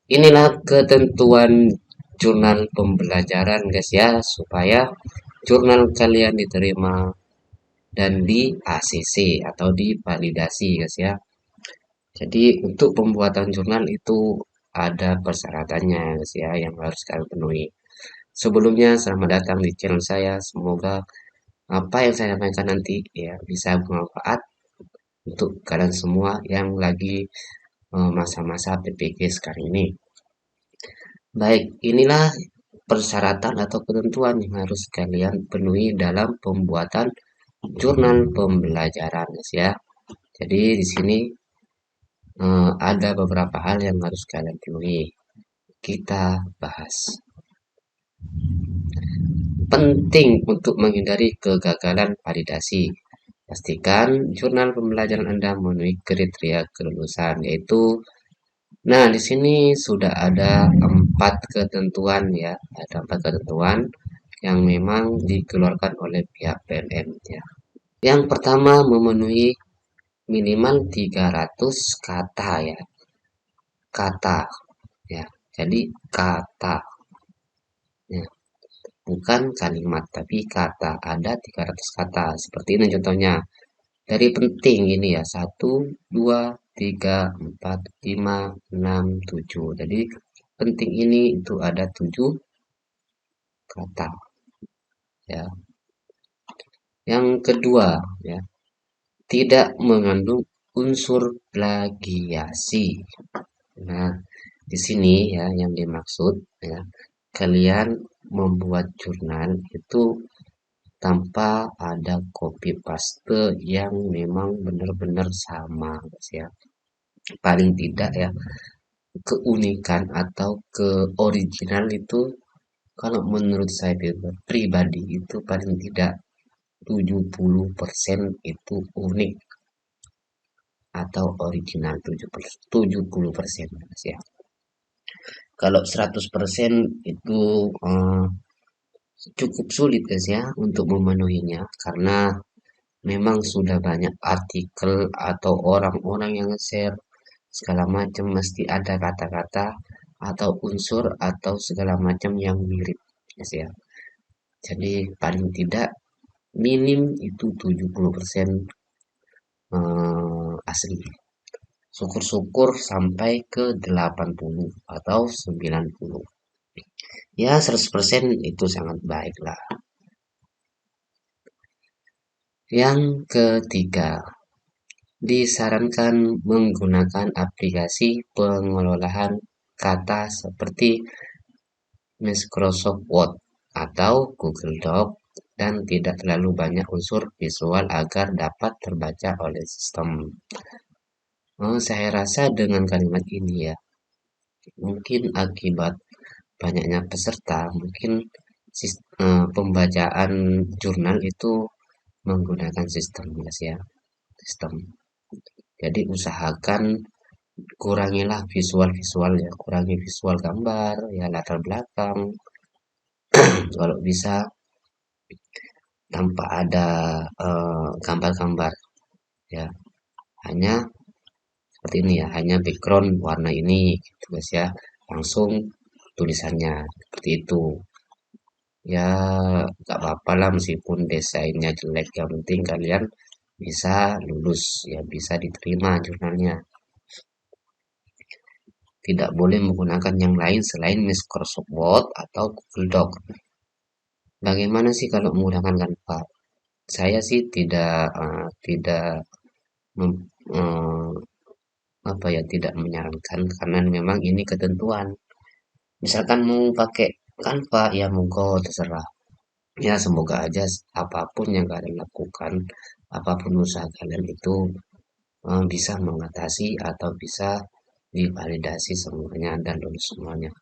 Inilah ketentuan jurnal pembelajaran guys ya, supaya jurnal kalian diterima dan di ACC atau divalidasi guys ya. Jadi untuk pembuatan jurnal itu ada persyaratannya guys ya yang harus kalian penuhi. Sebelumnya selamat datang di channel saya. Semoga apa yang saya sampaikan nanti ya bisa bermanfaat untuk kalian semua yang lagi masa-masa PPG sekarang ini. Baik, inilah persyaratan atau ketentuan yang harus kalian penuhi dalam pembuatan jurnal pembelajaran, guys ya. Jadi di sini ada beberapa hal yang harus kalian penuhi. Kita bahas. Penting untuk menghindari kegagalan validasi. Pastikan jurnal pembelajaran Anda memenuhi kriteria kelulusan, yaitu nah, di sini sudah ada 4 ketentuan ya, ada 4 ketentuan yang memang dikeluarkan oleh pihak PLN ya. Yang pertama memenuhi minimal 300 kata ya, kata ya. Jadi kata ya, bukan kalimat tapi kata. Ada 300 kata. Seperti ini contohnya. Dari penting ini ya, 1, 2, 3, 4, 5, 6, 7. Jadi penting ini itu ada 7 kata ya. Yang kedua ya, tidak mengandung unsur plagiasi. Nah, di sini ya yang dimaksud ya, kalian membuat jurnal itu tanpa ada copy paste yang memang benar-benar sama guys ya. Paling tidak ya, keunikan atau keoriginal itu kalau menurut saya pribadi itu paling tidak 70% itu unik atau original 70% ya. Kalau 100% itu cukup sulit guys ya untuk memenuhinya karena memang sudah banyak artikel atau orang-orang yang share segala macam mesti ada kata-kata atau unsur atau segala macam yang mirip guys ya. Jadi paling tidak minim itu 70% asli. Syukur-syukur sampai ke 80 atau 90. Ya 100% itu sangat baik lah. Yang ketiga, disarankan menggunakan aplikasi pengelolaan kata seperti Microsoft Word atau Google Doc dan tidak terlalu banyak unsur visual agar dapat terbaca oleh sistem. Saya rasa dengan kalimat ini ya, mungkin akibat banyaknya peserta, mungkin pembacaan jurnal itu menggunakan sistem guys ya, sistem. Jadi usahakan kurangilah visual-visual ya, kurangi visual gambar ya, latar belakang. Kalau bisa tanpa ada gambar-gambar ya, hanya seperti ini ya, hanya background warna ini gitu guys ya, langsung tulisannya seperti itu ya. Gak apa-apa lah meskipun desainnya jelek, yang penting kalian bisa lulus ya, bisa diterima jurnalnya. Tidak boleh menggunakan yang lain selain Microsoft Word atau Google Doc. Bagaimana sih kalau menggunakan Canva? Saya sih tidak mem- eh, apa ya, tidak menyarankan karena memang ini ketentuan. Misalkan mau pakai Canva ya monggo terserah. Ya semoga aja apapun yang kalian lakukan, apapun usaha kalian itu bisa mengatasi atau bisa divalidasi semuanya dan lulus semuanya.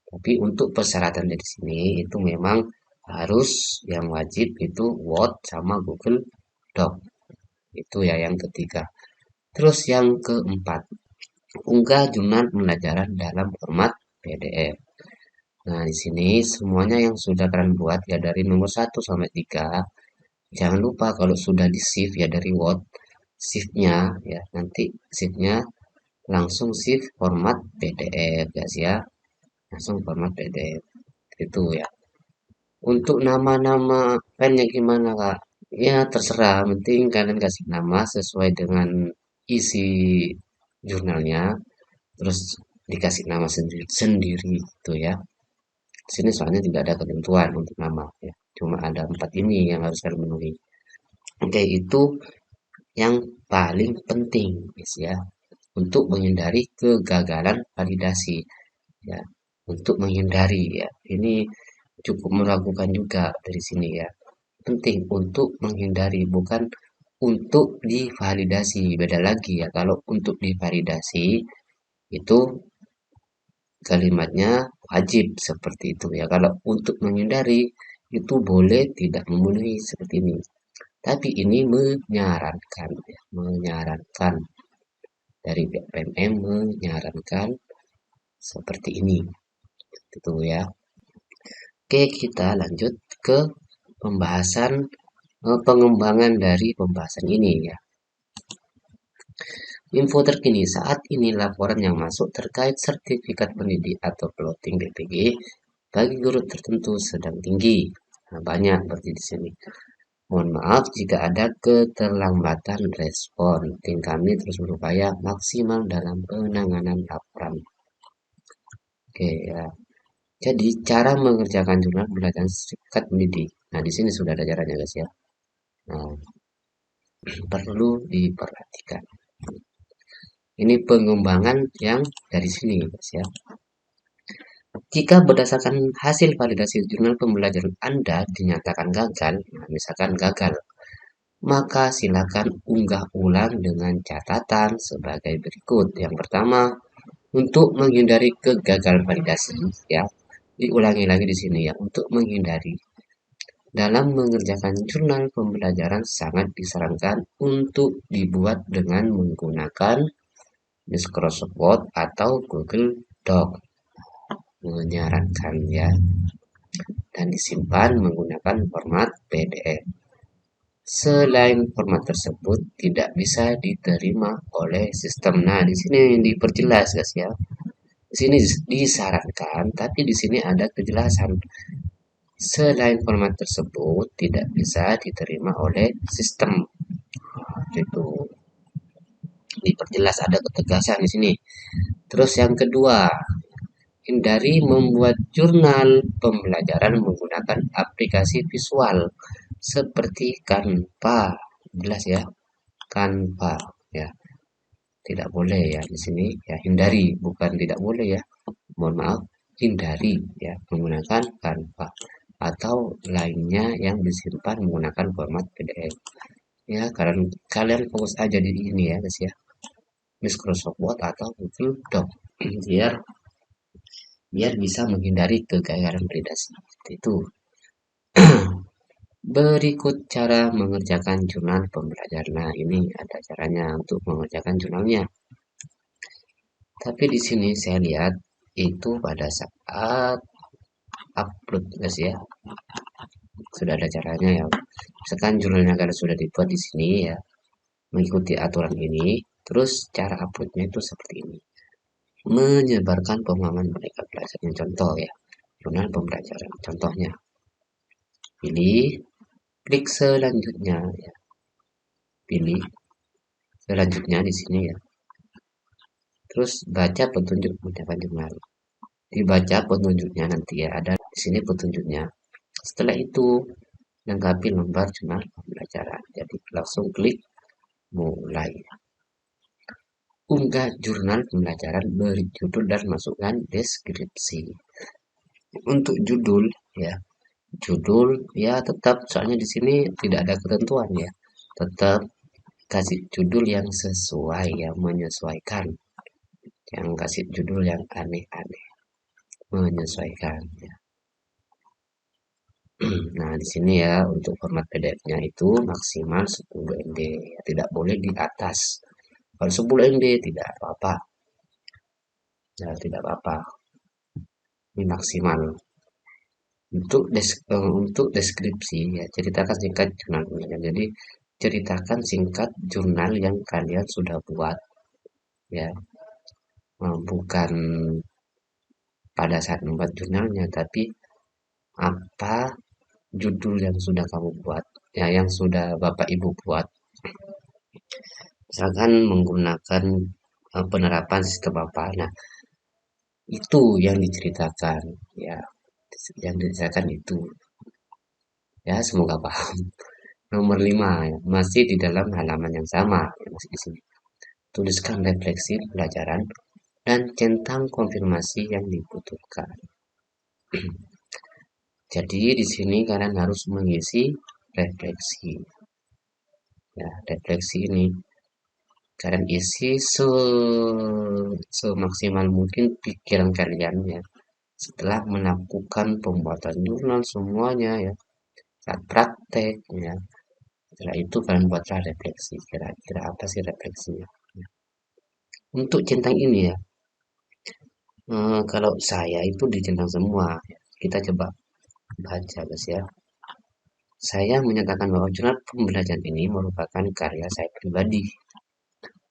Tapi untuk persyaratan dari sini itu memang harus yang wajib itu Word sama Google Doc. Itu ya yang ketiga. Terus yang keempat, unggah jurnal pembelajaran dalam format PDF. Nah, di sini semuanya yang sudah kalian buat ya dari nomor 1 sampai 3. Jangan lupa kalau sudah di save ya dari Word, save-nya ya nanti save-nya langsung shift format PDF guys ya, langsung format PDF itu ya. Untuk nama-nama filenya gimana kak? Ya terserah, penting kalian kasih nama sesuai dengan isi jurnalnya, terus dikasih nama sendiri sendiri gitu ya. Sini soalnya tidak ada ketentuan untuk nama ya, cuma ada 4 ini yang harus kalian penuhi. Oke, itu yang paling penting guys ya, untuk menghindari kegagalan validasi ya, untuk menghindari ya. Ini cukup meragukan juga dari sini ya. Penting untuk menghindari, bukan untuk divalidasi. Beda lagi ya. Kalau untuk divalidasi itu kalimatnya wajib seperti itu ya. Kalau untuk menghindari itu boleh tidak memenuhi seperti ini. Tapi ini menyarankan ya, menyarankan dari pihak PMM menyarankan seperti ini. Itu ya. Oke, kita lanjut ke pembahasan pengembangan dari pembahasan ini ya. Info terkini saat ini laporan yang masuk terkait sertifikat pendidik atau plotting BPG bagi guru tertentu sedang tinggi. Nah, banyak berarti di sini. Mohon maaf jika ada keterlambatan respon. Tim kami terus berupaya maksimal dalam penanganan laporan. Oke ya. Jadi cara mengerjakan jurnal belajar sertifikat pendidik. Nah, di sini sudah ada caranya guys ya. Nah, perlu diperhatikan. Ini pengembangan yang dari sini guys ya. Jika berdasarkan hasil validasi jurnal pembelajaran Anda dinyatakan gagal, nah misalkan gagal, maka silakan unggah ulang dengan catatan sebagai berikut. Yang pertama, untuk menghindari kegagalan validasi ya, diulangi lagi di sini ya, untuk menghindari dalam mengerjakan jurnal pembelajaran sangat disarankan untuk dibuat dengan menggunakan Microsoft Word atau Google Doc, menyarankan ya, dan disimpan menggunakan format PDF. Selain format tersebut tidak bisa diterima oleh sistem. Nah, di sini diperjelas guys ya. Di sini disarankan, tapi di sini ada kejelasan. Selain format tersebut tidak bisa diterima oleh sistem. Itu diperjelas, ada ketegasan di sini. Terus yang kedua, hindari membuat jurnal pembelajaran menggunakan aplikasi visual seperti Canva. Jelas ya, Canva ya. Tidak boleh ya di sini ya, hindari, bukan tidak boleh ya. Mohon maaf, hindari ya menggunakan Canva atau lainnya yang disimpan menggunakan format PDF. Ya, kalian fokus aja di ini ya guys ya. Microsoft Word atau Google Doc biar biar bisa menghindari kegagalan validasi. Itu. Berikut cara mengerjakan jurnal pembelajaran. Nah, ini ada caranya untuk mengerjakan jurnalnya. Tapi di sini saya lihat itu pada saat upload guys ya. Sudah ada caranya ya. Misalkan jurnalnya kalian sudah dibuat di sini ya, mengikuti aturan ini, terus cara uploadnya itu seperti ini. Menyebarkan pemahaman mereka belajarnya, contoh ya, jurnal pembelajaran. Contohnya, pilih, klik selanjutnya ya. Pilih selanjutnya di sini ya. Terus baca petunjuk menyebarkan jurnal. Dibaca petunjuknya nanti ya, ada di sini petunjuknya. Setelah itu lengkapi lembar jurnal pembelajaran. Jadi langsung klik mulai. Unggah jurnal pembelajaran berjudul dan masukkan deskripsi. Untuk judul ya, judul ya tetap, soalnya di sini tidak ada ketentuan ya. Tetap kasih judul yang sesuai ya, menyesuaikan. Yang kasih judul yang aneh-aneh, menyesuaikan ya. Nah, di sini ya untuk format PDF-nya itu maksimal 10 MB, ya, tidak boleh di atas. Kalau 10 MB tidak apa-apa. Ya, tidak apa-apa. Ini maksimal. Untuk deskripsi ya, ceritakan singkat jurnal pembelajaran. Jadi ceritakan singkat jurnal yang kalian sudah buat ya. bukan pada saat membuat jurnalnya, tapi apa judul yang sudah kamu buat, ya yang sudah Bapak Ibu buat. Misalkan menggunakan penerapan sistem apa. Nah, itu yang diceritakan, ya, yang diceritakan itu. Ya, semoga paham. Nomor 5, ya, masih di dalam halaman yang sama, ya, masih di sini. Tuliskan refleksi pelajaran dan centang konfirmasi yang dibutuhkan. Jadi di sini kalian harus mengisi refleksi. Ya, refleksi ini kalian isi semaksimal mungkin pikiran kalian ya. Setelah melakukan pembuatan jurnal semuanya ya, saat praktek ya. Setelah itu kalian buatlah refleksi. Kira-kira apa sih refleksinya? Untuk centang ini ya, kalau saya itu dicentang semua. Kita coba baca guys ya. Saya menyatakan bahwa jurnal pembelajaran ini merupakan karya saya pribadi.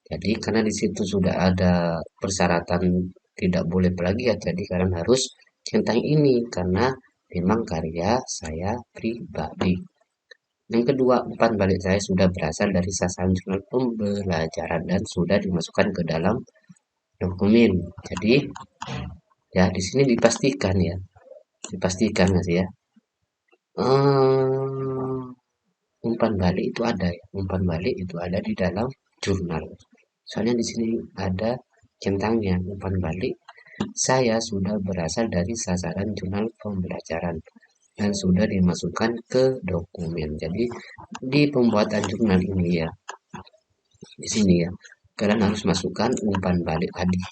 Jadi karena di situ sudah ada persyaratan tidak boleh plagiat, jadi kalian harus centang ini karena memang karya saya pribadi. Yang kedua, umpan balik saya sudah berasal dari sasaran jurnal pembelajaran dan sudah dimasukkan ke dalam dokumen. Jadi ya di sini dipastikan nggak sih ya? Eh, umpan balik itu ada ya, umpan balik itu ada di dalam jurnal. Soalnya di sini ada centangnya, umpan balik saya sudah berasal dari sasaran jurnal pembelajaran dan sudah dimasukkan ke dokumen. Jadi di pembuatan jurnal ini ya, di sini ya, kalian harus masukkan umpan balik tadi.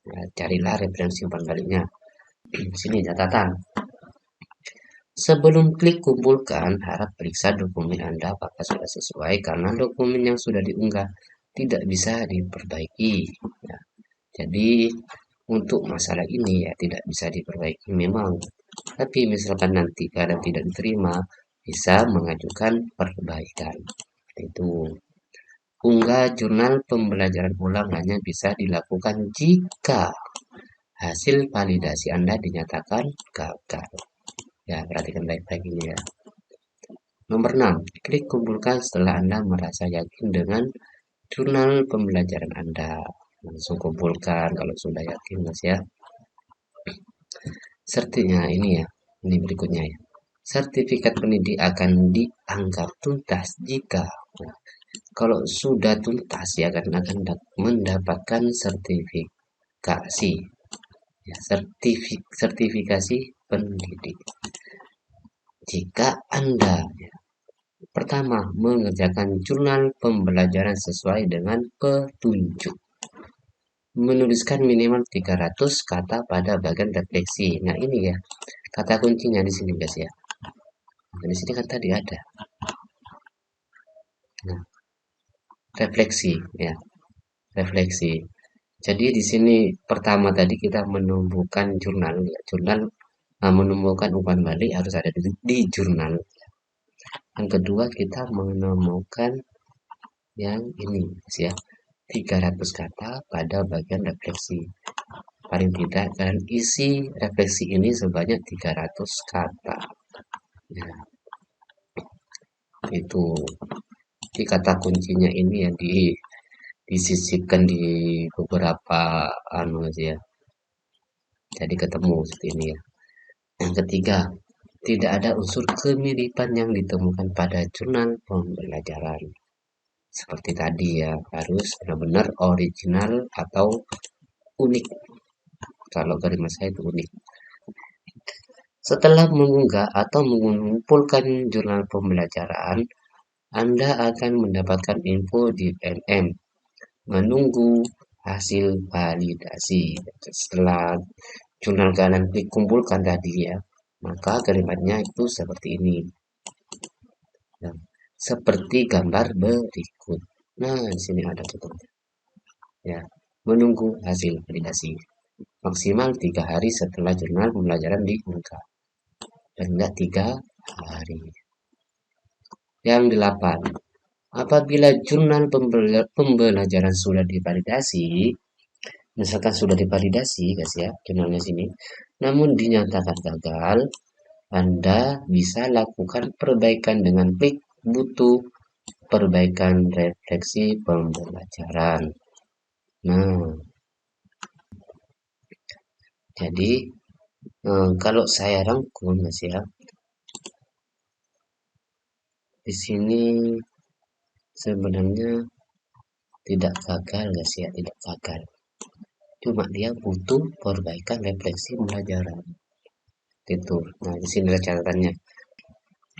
Ya, carilah referensi umpan baliknya. Di sini catatan. Sebelum klik kumpulkan, harap periksa dokumen Anda apakah sudah sesuai karena dokumen yang sudah diunggah tidak bisa diperbaiki. Ya, jadi untuk masalah ini ya tidak bisa diperbaiki memang. Tapi misalkan nanti kalian tidak diterima, bisa mengajukan perbaikan. Itu. Unggah jurnal pembelajaran ulang hanya bisa dilakukan jika hasil validasi Anda dinyatakan gagal. Ya, perhatikan baik-baik ini ya. Nomor 6, klik kumpulkan setelah Anda merasa yakin dengan jurnal pembelajaran Anda. Langsung kumpulkan kalau sudah yakin Mas ya. Sertinya ini ya, ini berikutnya ya. Sertifikat pendidik akan dianggap tuntas jika kalau sudah tuntas ya akan mendapatkan sertifikasi ya, sertifikasi pendidik. Jika Anda ya, pertama mengerjakan jurnal pembelajaran sesuai dengan petunjuk. Menuliskan minimal 300 kata pada bagian refleksi. Nah, ini ya. Kata kuncinya di sini, guys ya. Nah, di sini kan tadi ada. Nah, refleksi ya. Refleksi. Jadi di sini pertama tadi kita menumbuhkan jurnal ya. Jurnal menemukan umpan balik harus ada di jurnal. Yang kedua kita menemukan yang ini ya. 300 kata pada bagian refleksi. Paling tidak kalian isi refleksi ini sebanyak 300 kata. Nah, itu. Jadi kata kuncinya ini yang disisipkan di beberapa anu aja ya. Jadi ketemu seperti ini ya. Yang ketiga, tidak ada unsur kemiripan yang ditemukan pada jurnal pembelajaran. Seperti tadi ya, harus benar-benar original atau unik. Kalau dari mas saya itu unik. Setelah mengunggah atau mengumpulkan jurnal pembelajaran, Anda akan mendapatkan info di MM. Menunggu hasil validasi. Setelah jurnal kalian dikumpulkan tadi ya, maka kalimatnya itu seperti ini. Nah, seperti gambar berikut. Nah, di sini ada contohnya. Ya, menunggu hasil validasi. Maksimal 3 hari setelah jurnal pembelajaran diunggah. Dan enggak 3 hari. Yang 8. Apabila jurnal pembelajaran sudah divalidasi, Misalkan sudah divalidasi guys ya jurnalnya sini, namun dinyatakan gagal, Anda bisa lakukan perbaikan dengan klik butuh perbaikan refleksi pembelajaran. Nah, jadi kalau saya rangkum Mas ya, di sini sebenarnya tidak gagal guys ya, tidak gagal. Cuma dia butuh perbaikan refleksi pembelajaran. Itu. Nah, di sini ada catatannya.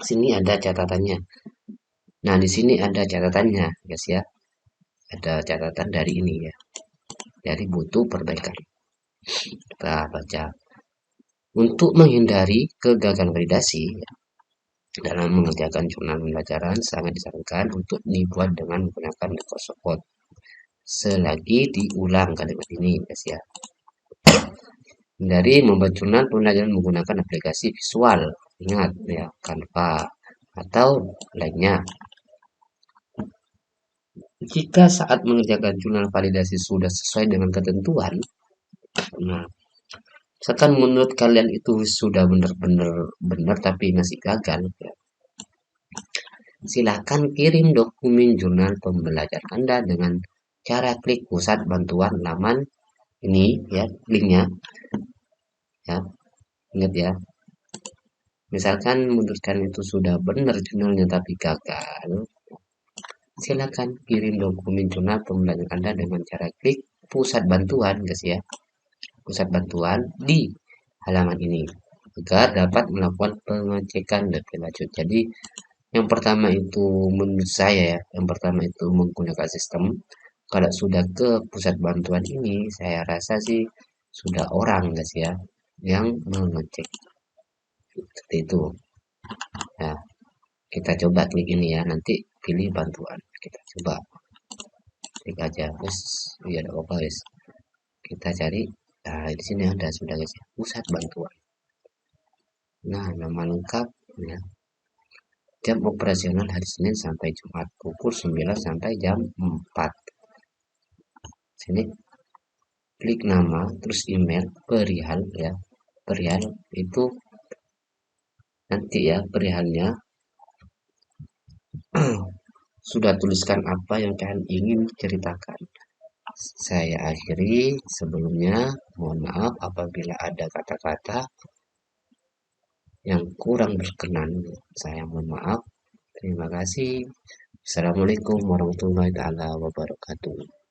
Sini ada catatannya. Nah, di sini ada catatannya, guys ya. Ada catatan dari ini ya. Jadi butuh perbaikan. Kita baca. Untuk menghindari kegagalan validasi dalam mengerjakan jurnal pembelajaran sangat disarankan untuk dibuat dengan menggunakan Microsoft Word. Selagi diulang kalimat ini, guys ya. Hindari membuat jurnal pembelajaran menggunakan aplikasi visual. Ingat ya, Canva atau lainnya. Jika saat mengerjakan jurnal validasi sudah sesuai dengan ketentuan, nah, misalkan menurut kalian itu sudah benar-benar benar tapi masih gagal, ya, silahkan kirim dokumen jurnal pembelajaran Anda dengan cara klik pusat bantuan laman ini ya, linknya ya, ingat ya. Misalkan menurut kalian itu sudah benar jurnalnya tapi gagal, silakan kirim dokumen jurnal pembelajaran Anda dengan cara klik pusat bantuan, guys ya. Pusat bantuan di halaman ini agar dapat melakukan pengecekan lebih lanjut. Jadi yang pertama itu menurut saya ya, yang pertama itu menggunakan sistem. Kalau sudah ke pusat bantuan ini, saya rasa sih sudah orang guys ya yang mengecek seperti itu. Nah, kita coba klik ini ya, nanti pilih bantuan. Kita coba klik aja, terus ya ada apa guys? Kita cari. Nah, di sini ada sudah guys ya, pusat bantuan. Nah, nama lengkap ya. Jam operasional hari Senin sampai Jumat pukul 9 sampai jam 4. Sini klik nama terus email perihal ya. Perihal itu nanti ya perihalnya sudah tuliskan apa yang kalian ingin ceritakan. Saya akhiri sebelumnya mohon maaf apabila ada kata-kata yang kurang berkenan. Saya mohon maaf. Terima kasih. Assalamualaikum warahmatullahi wabarakatuh.